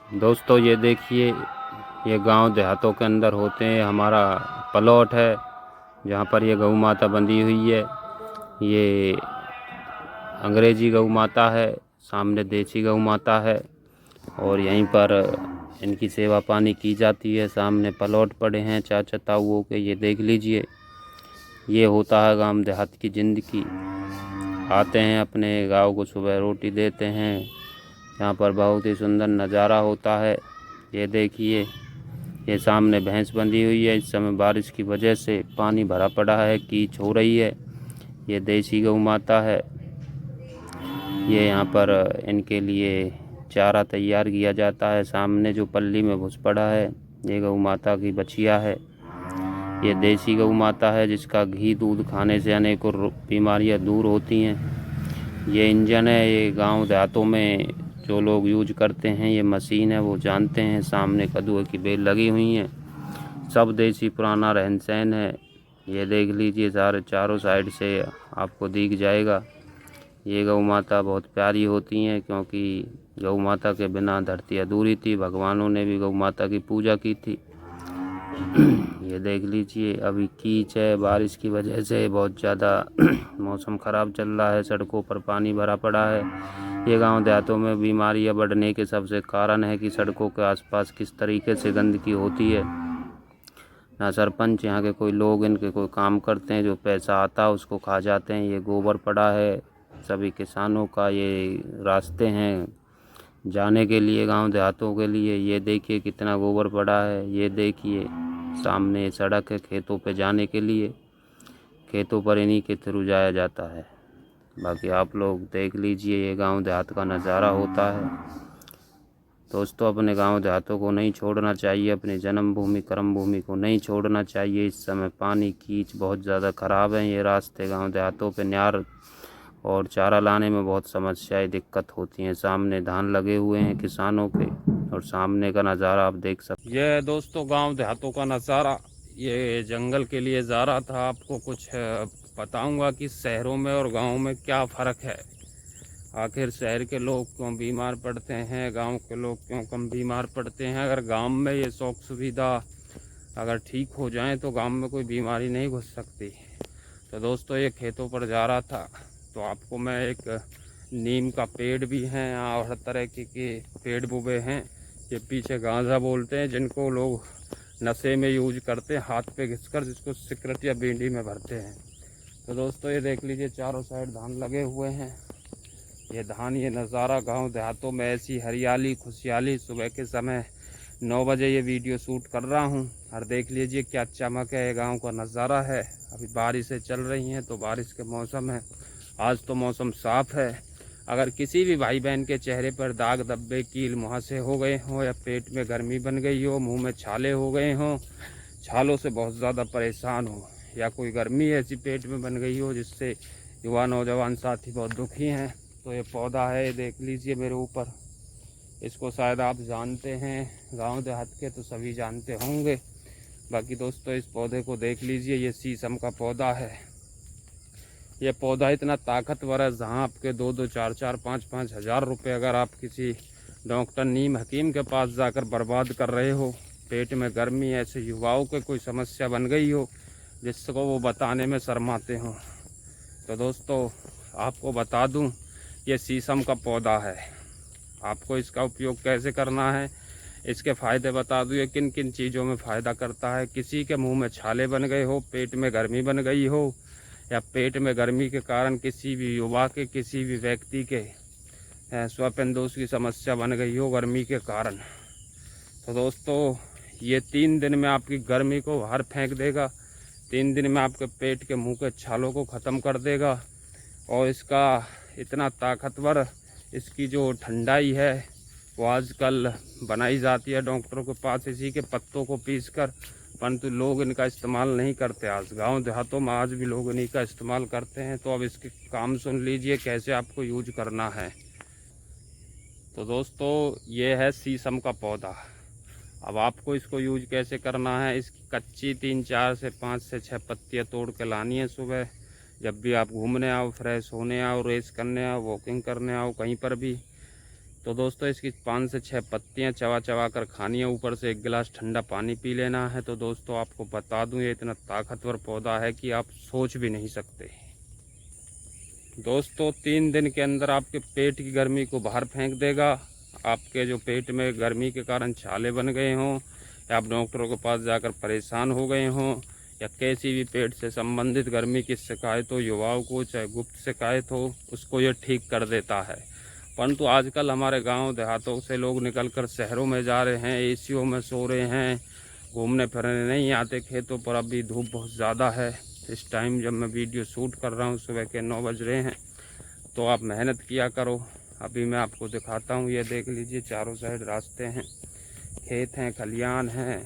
दोस्तों ये देखिए, ये गांव देहातों के अंदर होते हैं। हमारा प्लॉट है जहाँ पर ये गौ माता बंधी हुई है। ये अंग्रेजी गौ माता है, सामने देसी गौ माता है और यहीं पर इनकी सेवा पानी की जाती है। सामने प्लॉट पड़े हैं चाचा ताऊओं के, ये देख लीजिए। ये होता है गांव देहात की ज़िंदगी। आते हैं अपने गाँव को, सुबह रोटी देते हैं। यहाँ पर बहुत ही सुंदर नज़ारा होता है। ये देखिए, ये सामने भैंस बंधी हुई है। इस समय बारिश की वजह से पानी भरा पड़ा है, कीच हो रही है। ये देसी गौ माता है। ये यहाँ पर इनके लिए चारा तैयार किया जाता है। सामने जो पल्ली में घुस पड़ा है, ये गौ माता की बछिया है। ये देसी गौ माता है जिसका घी दूध खाने से अनेकों बीमारियाँ दूर होती हैं। ये इंजन है, ये गांव देहातों में जो लोग यूज करते हैं, ये मशीन है, वो जानते हैं। सामने कद्दू की बेल लगी हुई हैं। सब देसी पुराना रहन सहन है। ये देख लीजिए, सारे चारों साइड से आपको दिख जाएगा। ये गौ माता बहुत प्यारी होती हैं, क्योंकि गौ माता के बिना धरती अधूरी थी। भगवानों ने भी गौ माता की पूजा की थी। ये देख लीजिए, अभी कीच है, बारिश की वजह से बहुत ज़्यादा मौसम ख़राब चल रहा है। सड़कों पर पानी भरा पड़ा है। ये गांव देहातों में बीमारियां बढ़ने के सबसे कारण है कि सड़कों के आसपास किस तरीके से गंदगी होती है। ना सरपंच, यहाँ के कोई लोग इनके कोई काम करते हैं, जो पैसा आता है उसको खा जाते हैं। ये गोबर पड़ा है सभी किसानों का। ये रास्ते हैं जाने के लिए गांव देहातों के लिए। ये देखिए कितना गोबर पड़ा है। ये देखिए सामने सड़क है खेतों पे जाने के लिए। खेतों पर इन्हीं के थ्रू जाया जाता है। बाकी आप लोग देख लीजिए, ये गांव देहात का नज़ारा होता है। दोस्तों, अपने गांव देहातों को नहीं छोड़ना चाहिए, अपनी जन्मभूमि कर्म भूमि को नहीं छोड़ना चाहिए। इस समय पानी कीच बहुत ज़्यादा ख़राब है। ये रास्ते गांव देहातों पे न्यार और चारा लाने में बहुत समस्याएं दिक्कत होती हैं। सामने धान लगे हुए हैं किसानों के, और सामने का नज़ारा आप देख सकते हैं। ये दोस्तों गांव देहातों का नज़ारा। ये जंगल के लिए जा रहा था, आपको कुछ बताऊंगा कि शहरों में और गाँव में क्या फ़र्क है। आखिर शहर के लोग क्यों बीमार पड़ते हैं, गांव के लोग क्यों कम बीमार पड़ते हैं। अगर गांव में ये शौक सुविधा अगर ठीक हो जाए तो गांव में कोई बीमारी नहीं घुस सकती। तो दोस्तों, ये खेतों पर जा रहा था तो आपको मैं एक नीम का पेड़ भी है और हर तरह के पेड़ बुबे हैं। ये पीछे गांजा बोलते हैं, जिनको लोग नशे में यूज करते हैं, हाथ पे घिसकर, जिसको सिगरेट या बीड़ी में भरते हैं। तो दोस्तों, ये देख लीजिए, चारों साइड धान लगे हुए हैं। ये धान, ये नज़ारा गांव देहातों में ऐसी हरियाली खुशहाली। सुबह के समय 9 बजे ये वीडियो शूट कर रहा हूं, और देख लीजिए क्या चमक है। ये गांव का नज़ारा है। अभी बारिशें चल रही हैं तो बारिश के मौसम है। आज तो मौसम साफ़ है। अगर किसी भी भाई बहन के चेहरे पर दाग धब्बे कील मुहासे हो गए हों, या पेट में गर्मी बन गई हो, मुँह में छाले हो गए हों, छालों से बहुत ज़्यादा परेशान हो, या कोई गर्मी ऐसी पेट में बन गई हो जिससे युवा नौजवान साथी बहुत दुखी हैं, तो ये पौधा है, देख लीजिए मेरे ऊपर। इसको शायद आप जानते हैं, गांव देहात के तो सभी जानते होंगे। बाकी दोस्तों, इस पौधे को देख लीजिए, ये शीशम का पौधा है। ये पौधा इतना ताकतवर है, जहाँ आपके 2-2, 4-4, 5-5 हज़ार रुपये अगर आप किसी डॉक्टर नीम हकीम के पास जाकर बर्बाद कर रहे हो, पेट में गर्मी, ऐसे युवाओं के कोई समस्या बन गई हो जिसको वो बताने में शर्माते हों, तो दोस्तों आपको बता दूं, ये शीशम का पौधा है। आपको इसका उपयोग कैसे करना है, इसके फ़ायदे बता दूं। ये किन किन चीज़ों में फ़ायदा करता है। किसी के मुंह में छाले बन गए हो, पेट में गर्मी बन गई हो, या पेट में गर्मी के कारण किसी भी युवा के, किसी भी व्यक्ति के श्वासनदोष की समस्या बन गई हो गर्मी के कारण, तो दोस्तों ये 3 दिन में आपकी गर्मी को बाहर फेंक देगा। 3 दिन में आपके पेट के मुंह के छालों को ख़त्म कर देगा। और इसका इतना ताकतवर, इसकी जो ठंडाई है वो आजकल बनाई जाती है डॉक्टरों के पास, इसी के पत्तों को पीसकर, परंतु लोग इनका इस्तेमाल नहीं करते। आज गांव देहातों में आज भी लोग इन्हीं का इस्तेमाल करते हैं। तो अब इसके काम सुन लीजिए कैसे आपको यूज करना है। तो दोस्तों, ये है शीशम का पौधा। अब आपको इसको यूज कैसे करना है, इसकी कच्ची 3-4 से 5 से 6 पत्तियाँ तोड़ के लानी है सुबह। जब भी आप घूमने आओ, फ्रेश होने आओ, रेस करने आओ, वॉकिंग करने आओ, कहीं पर भी, तो दोस्तों इसकी 5 से 6 पत्तियां चबा चबा कर खानी है, ऊपर से 1 गिलास ठंडा पानी पी लेना है। तो दोस्तों आपको बता दूं ये इतना ताकतवर पौधा है कि आप सोच भी नहीं सकते। दोस्तों 3 दिन के अंदर आपके पेट की गर्मी को बाहर फेंक देगा। आपके जो पेट में गर्मी के कारण छाले बन गए हों, या आप डॉक्टरों के पास जाकर परेशान हो गए हों, या कैसी भी पेट से संबंधित गर्मी की शिकायत हो, युवाओं को चाहे गुप्त शिकायत हो, उसको ये ठीक कर देता है। परंतु आजकल हमारे गांव देहातों से लोग निकलकर शहरों में जा रहे हैं, एसीओं में सो रहे हैं, घूमने फिरने नहीं आते खेतों पर। अभी धूप बहुत ज़्यादा है। इस टाइम जब मैं वीडियो शूट कर रहा हूँ सुबह के 9 बज रहे हैं, तो आप मेहनत किया करो। अभी मैं आपको दिखाता हूँ, ये देख लीजिए चारों साइड रास्ते हैं, खेत हैं, खलियान हैं।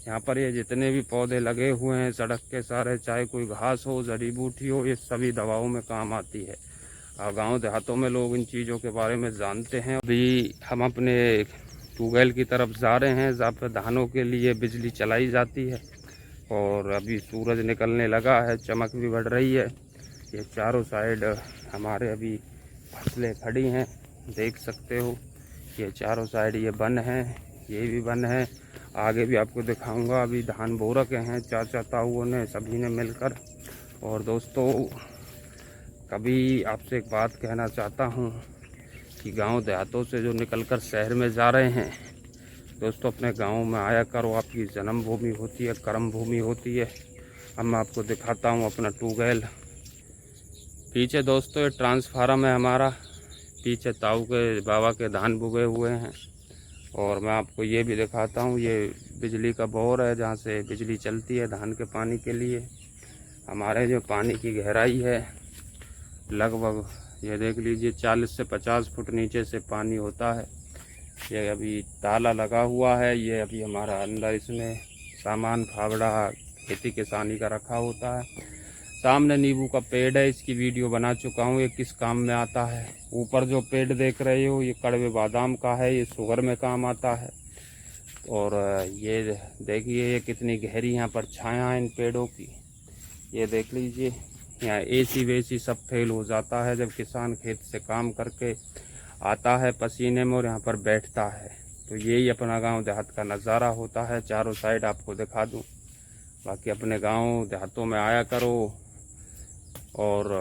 यहाँ पर ये जितने भी पौधे लगे हुए हैं सड़क के सारे, चाहे कोई घास हो, जड़ी बूटी हो, ये सभी दवाओं में काम आती है। और गांव देहातों में लोग इन चीज़ों के बारे में जानते हैं। अभी हम अपने ट्यूबवेल की तरफ जा रहे हैं, जहाँ पर धानों के लिए बिजली चलाई जाती है। और अभी सूरज निकलने लगा है, चमक भी बढ़ रही है। ये चारों साइड हमारे अभी फसलें खड़ी हैं, देख सकते हो। ये चारों साइड ये वन है, ये भी वन है, आगे भी आपको दिखाऊंगा। अभी धान बो रखे हैं चाचा ताऊओं ने, सभी ने मिलकर। और दोस्तों कभी आपसे एक बात कहना चाहता हूँ कि गांव देहातों से जो निकलकर शहर में जा रहे हैं, दोस्तों अपने गांव में आया करो। आपकी जन्म भूमि होती है, कर्म भूमि होती है। अब मैं आपको दिखाता हूँ अपना ट्यूबवेल। पीछे दोस्तों ये ट्रांसफार्मर है हमारा, पीछे ताऊ के बाबा के धान बुगे हुए हैं। और मैं आपको ये भी दिखाता हूँ, ये बिजली का बोर है जहाँ से बिजली चलती है धान के पानी के लिए। हमारे जो पानी की गहराई है लगभग ये देख लीजिए 40 से 50 फुट नीचे से पानी होता है। ये अभी ताला लगा हुआ है, ये अभी हमारा अंदर इसमें सामान फावड़ा खेती किसानी का रखा होता है। सामने नींबू का पेड़ है, इसकी वीडियो बना चुका हूँ, ये किस काम में आता है। ऊपर जो पेड़ देख रहे हो ये कड़वे बादाम का है, ये शुगर में काम आता है। और ये देखिए ये कितनी गहरी यहाँ पर छाया है इन पेड़ों की। ये देख लीजिए, यहाँ एसी वेसी सब फेल हो जाता है जब किसान खेत से काम करके आता है पसीने में और यहाँ पर बैठता है। तो यही अपना गांव देहात का नज़ारा होता है। चारों साइड आपको दिखा दूँ। बाकी अपने गांव देहातों में आया करो और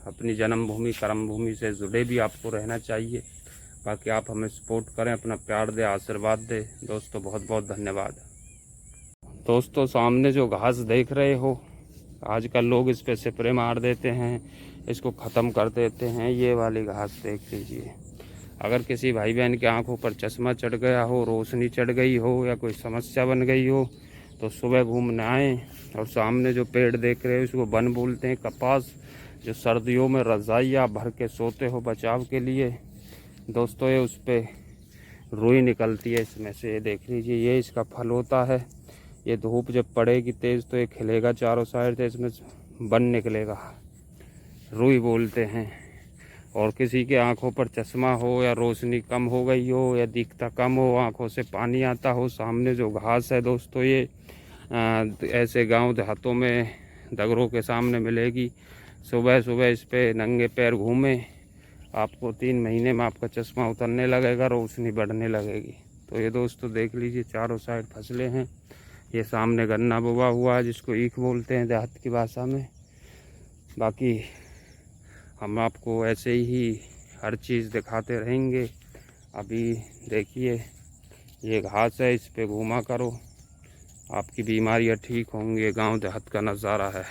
अपनी जन्मभूमि कर्मभूमि से जुड़े भी आपको रहना चाहिए। बाकी आप हमें सपोर्ट करें, अपना प्यार दे, आशीर्वाद दे। दोस्तों बहुत बहुत धन्यवाद। दोस्तों सामने जो घास देख रहे हो, आजकल लोग इस पे स्प्रे मार देते हैं, इसको ख़त्म कर देते हैं। ये वाली घास देख लीजिए। अगर किसी भाई बहन की आंखों पर चश्मा चढ़ गया हो, रोशनी चढ़ गई हो, या कोई समस्या बन गई हो, तो सुबह घूमने आएँ। और सामने जो पेड़ देख रहे हो इसको वन बोलते हैं, कपास, जो सर्दियों में रज़ाइयाँ भर के सोते हो बचाव के लिए। दोस्तों ये उस पर रुई निकलती है इसमें से, ये देख लीजिए, ये इसका फल होता है। ये धूप जब पड़ेगी तेज़ तो ये खिलेगा चारों साइड से, इसमें वन निकलेगा, रुई बोलते हैं। और किसी के आंखों पर चश्मा हो, या रोशनी कम हो गई हो, या दिखता कम हो, आंखों से पानी आता हो, सामने जो घास है दोस्तों ये ऐसे गांव देहातों में दगरों के सामने मिलेगी। सुबह सुबह इस पे नंगे पैर घूमें, आपको 3 महीने में आपका चश्मा उतरने लगेगा, रोशनी बढ़ने लगेगी। तो ये दोस्तों देख लीजिए चारों साइड फसलें हैं। ये सामने गन्ना बोआ हुआ है जिसको ईख बोलते हैं देहात की भाषा में। बाकी हम आपको ऐसे ही हर चीज़ दिखाते रहेंगे। अभी देखिए ये घास है, इस पे घूमा करो, आपकी बीमारियां ठीक होंगी। गांव देहात का नज़ारा है।